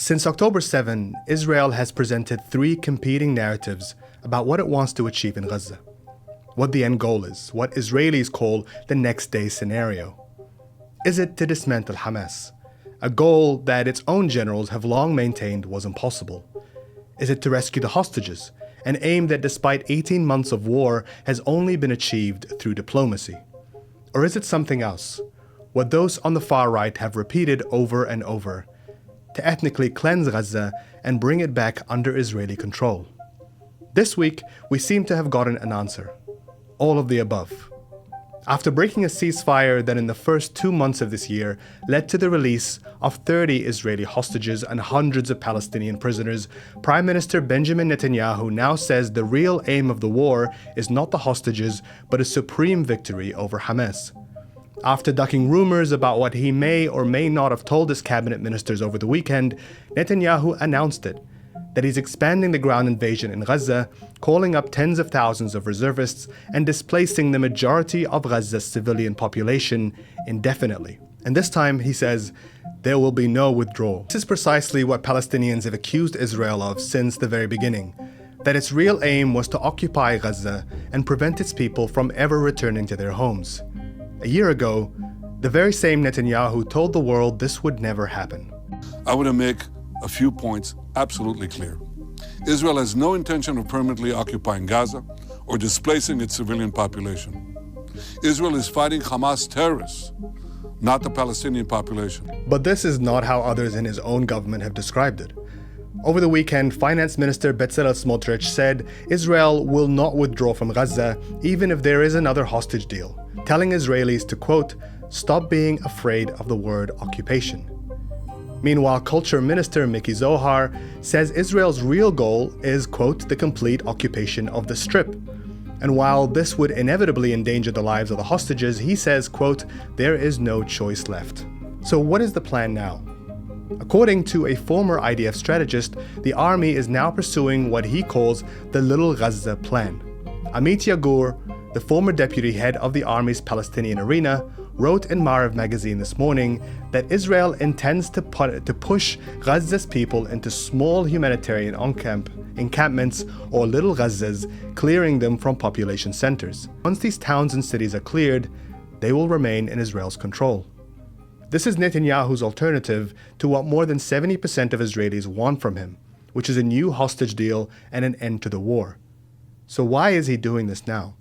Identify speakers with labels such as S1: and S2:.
S1: Since October 7, Israel has presented three competing narratives about what it wants to achieve in Gaza, what the end goal is, what Israelis call the next day scenario. Is it to dismantle Hamas, a goal that its own generals have long maintained was impossible? Is it to rescue the hostages, an aim that despite 18 months of war has only been achieved through diplomacy? Or is it something else, what those on the far right have repeated over and over, to ethnically cleanse Gaza and bring it back under Israeli control? This week, we seem to have gotten an answer. All of the above. After breaking a ceasefire that in the first 2 months of this year led to the release of 30 Israeli hostages and hundreds of Palestinian prisoners, Prime Minister Benjamin Netanyahu now says the real aim of the war is not the hostages, but a supreme victory over Hamas. After ducking rumors about what he may or may not have told his cabinet ministers over the weekend, Netanyahu announced it, that he's expanding the ground invasion in Gaza, calling up tens of thousands of reservists and displacing the majority of Gaza's civilian population indefinitely. And this time, he says, there will be no withdrawal. This is precisely what Palestinians have accused Israel of since the very beginning, that its real aim was to occupy Gaza and prevent its people from ever returning to their homes. A year ago, the very same Netanyahu told the world this would never happen.
S2: I want to make a few points absolutely clear. Israel has no intention of permanently occupying Gaza or displacing its civilian population. Israel is fighting Hamas terrorists, not the Palestinian population.
S1: But this is not how others in his own government have described it. Over the weekend, Finance Minister Bezalel Smotrich said Israel will not withdraw from Gaza even if there is another hostage deal, telling Israelis to, quote, stop being afraid of the word occupation. Meanwhile, Culture Minister Miki Zohar says Israel's real goal is, quote, the complete occupation of the Strip. And while this would inevitably endanger the lives of the hostages, he says, quote, there is no choice left. So what is the plan now? According to a former IDF strategist, the army is now pursuing what he calls the Little Gaza Plan. Amit Yagur, the former deputy head of the army's Palestinian arena, wrote in Maariv magazine this morning that Israel intends to push Gaza's people into small humanitarian encampments or little Gazas, clearing them from population centers. Once these towns and cities are cleared, they will remain in Israel's control. This is Netanyahu's alternative to what more than 70% of Israelis want from him, which is a new hostage deal and an end to the war. So why is he doing this now?